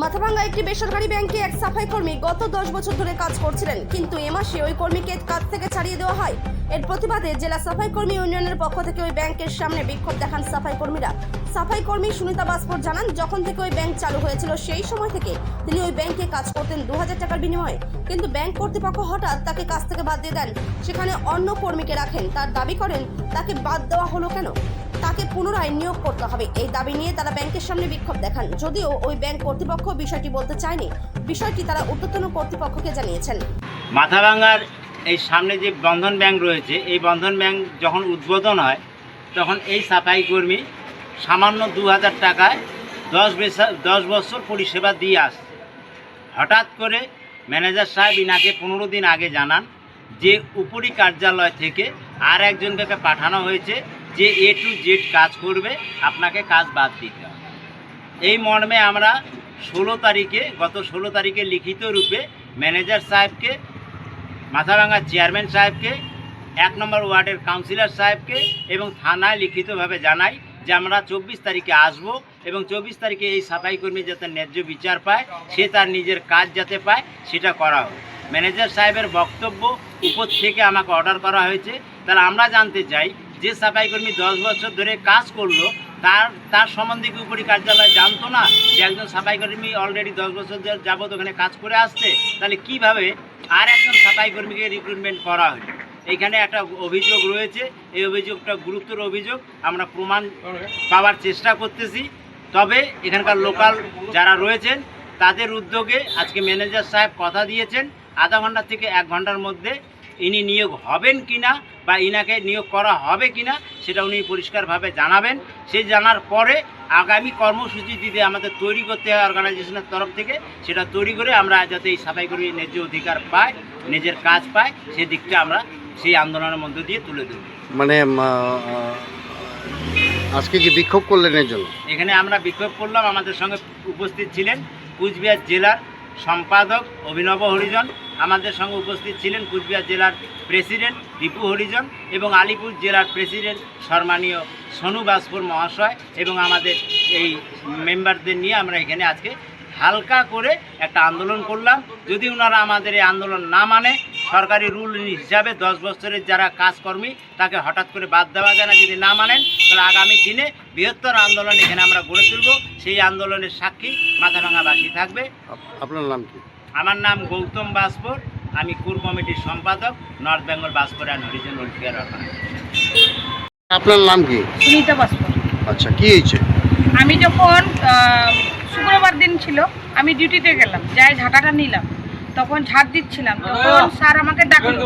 মাথাভাঙ্গা একটি বেসরকারি ব্যাংকে এক সাফাই কর্মী গত 10 বছর ধরে কাজ করছিলেন, কিন্তু এ মাসে ওই কর্মীকে কাজ থেকে ছাড়িয়ে দেওয়া হয়। এর প্রতিবাদে জেলা সাফাই কর্মী ইউনিয়নের পক্ষ থেকে ওই ব্যাংকের সামনে বিক্ষোভ দেখান সাফাই কর্মীরা। সাফাই কর্মী সুনিতা বাসপুর জানান, যখন থেকে ওই ব্যাংক চালু হয়েছিল সেই সময় থেকে তিনি ওই ব্যাংকে কাজ করতেন 2000 টাকার বিনিময়ে, কিন্তু ব্যাংক কর্তৃপক্ষ হঠাৎ তাকে কাজ থেকে বাদ দিয়ে দেন, সেখানে অন্য কর্মীকে রাখেন। তার দাবি করেন তাকে বাদ দেওয়া হলো কেন, তাকে পুনরায় নিয়োগ করতে হবে। এই দাবি নিয়ে তারা ব্যাংকের সামনে বিক্ষোভ দেখান। যদিও ওই ব্যাংক কর্তৃপক্ষ বিষয়টি বলতে চায়নি, বিষয়টি তারা ঊর্ধ্বতন কর্তৃপক্ষকে জানিয়েছেন। মাথাভাঙ্গার এই সামনে যে বন্ধন ব্যাংক রয়েছে, এই বন্ধন ব্যাংক যখন উদ্বোধন হয় তখন এই সাফাই কর্মী সামান্য 2000 টাকায় 10 বছর পরিষেবা দিয়ে আসছে। হঠাৎ করে ম্যানেজার সাহেব ইনাকে 15 দিন আগে জানান যে উপরি কার্যালয় থেকে আর একজনকে পাঠানো হয়েছে যে A to Z কাজ করবে, আপনাকে কাজ বাদ দিতে হবে। এই মর্মে আমরা গত 16 তারিখে লিখিত রূপে ম্যানেজার সাহেবকে, মাথাভাঙ্গা চেয়ারম্যান সাহেবকে, 1 নম্বর ওয়ার্ডের কাউন্সিলর সাহেবকে এবং থানায় লিখিতভাবে জানাই যে আমরা 24 তারিখে আসব এবং 24 তারিখে এই সাফাই কর্মী যাতে ন্যায্য বিচার পায়, সে তার নিজের কাজ যাতে পায় সেটা করা হোক। ম্যানেজার সাহেবের বক্তব্য উপর থেকে আমাকে অর্ডার করা হয়েছে। তাহলে আমরা জানতে চাই যে সাফাই কর্মী 10 বছর ধরে কাজ করলো তার সম্বন্ধে কি উপরি কার্যালয় জানতো না যে একজন সাফাই কর্মী অলরেডি 10 বছর যাবত ওখানে কাজ করে আসছে? তাহলে কিভাবে আর একজন সাফাই কর্মীকে রিক্রুটমেন্ট করা হলো? এখানে একটা অভিযোগ রয়েছে, এই অভিযোগটা গুরুতর অভিযোগ, আমরা প্রমাণ পাওয়ার চেষ্টা করতেছি। তবে এখানকার লোকাল যারা রয়েছেন তাদের উদ্যোগে আজকে ম্যানেজার সাহেব কথা দিয়েছেন আধা ঘন্টা থেকে 1 ঘন্টার মধ্যে ইনি নিয়োগ হবেন কিনা বা ইনাকে নিয়োগ করা হবে কিনা সেটা উনি পরিষ্কারভাবে জানাবেন। সেই জানার পরে আগামী কর্মসূচি দিতে আমাদের তৈরি করতে হয় অর্গানাইজেশনের তরফ থেকে, সেটা তৈরি করে আমরা যাতে এই সাফাই কর্মী ন্যায্য অধিকার পায়, নিজের কাজ পায়, সেই দিকটা আমরা সেই আন্দোলনের মধ্য দিয়ে তুলে দেব। মানে আজকে কি বিক্ষোভ করলেন এর জন্য? এখানে আমরা বিক্ষোভ করলাম, আমাদের সঙ্গে উপস্থিত ছিলেন কুচবিহার জেলার সম্পাদক অভিনব হরিজন, আমাদের সঙ্গে উপস্থিত ছিলেন কুচবিহার জেলার প্রেসিডেন্ট দীপু হরিজন এবং আলিপুর জেলার প্রেসিডেন্ট সম্মানীয় সোনু বাসপুর মহাশয় এবং আমাদের এই মেম্বারদের নিয়ে আমরা এখানে আজকে হালকা করে একটা আন্দোলন করলাম। যদি ওনারা আমাদের এই আন্দোলন না মানে, সরকারি রুল হিসাবে 10 বছরের যারা কাজকর্মী তাকে হঠাৎ করে বাদ দেওয়া যায় না, যদি না মানেন তাহলে আগামী দিনে বৃহত্তর আন্দোলন এখানে আমরা গড়ে তুলব। সেই আন্দোলনের সাক্ষী মাথাভাঙ্গাবাসী থাকবে। আপনার নাম কি? আমার নাম গৌতম বাসপুর, আমি কোর কমিটির সম্পাদক, নর্থ বেঙ্গল বাসপুর অ্যান্ড হরিজন ওয়েলফেয়ার অর্গানাইজেশন। আপনার নাম কি? সুনিতা বাসপুর। আচ্ছা, কি হয়েছে? আমি যখন শুক্রবার দিন ছিল, আমি ডিউটিতে গেলাম, যাই ঝাঁটাটা নিলাম, তখন ঝাঁট দিচ্ছিলাম, তখন স্যার আমাকে ডাকলো,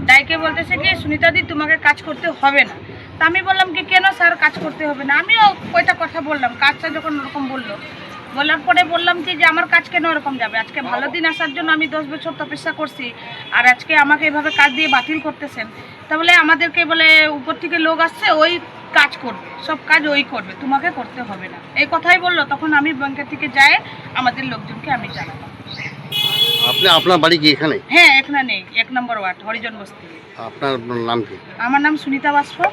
ডাইকে বলতেছে কি সুনিতাদি তোমাকে কাজ করতে হবে না। তা আমি বললাম কি কেন স্যার কাজ করতে হবে না? আমিও কয়টা কথা বললাম, কাজটা যখন ওরকম বলার পরে বললাম কি যে আমার কাজ কেন ওরকম যাবে? আজকে ভালো দিন আসার জন্য আমি 10 বছর তপস্যা করছি, আর আজকে আমাকে এভাবে কাজ দিয়ে বাতিল করতেছেন। তাহলে আমাদেরকে বলে উপর থেকে লোক আসছে, ওই কাজ করবে, সব কাজ ওই করবে, তোমাকে করতে হবে না, এই কথাই বললো। তখন আমি ব্যাংকের থেকে যাই আমাদের লোকজনকে আমি জানালাম। আপনার বাড়ি কি এখানে? হ্যাঁ, এখানে নেই, 1 নম্বর ওয়ার্ড হরিজন বস্তি। আপনার নাম কি? আমার নাম সুনিতা বাসপুর।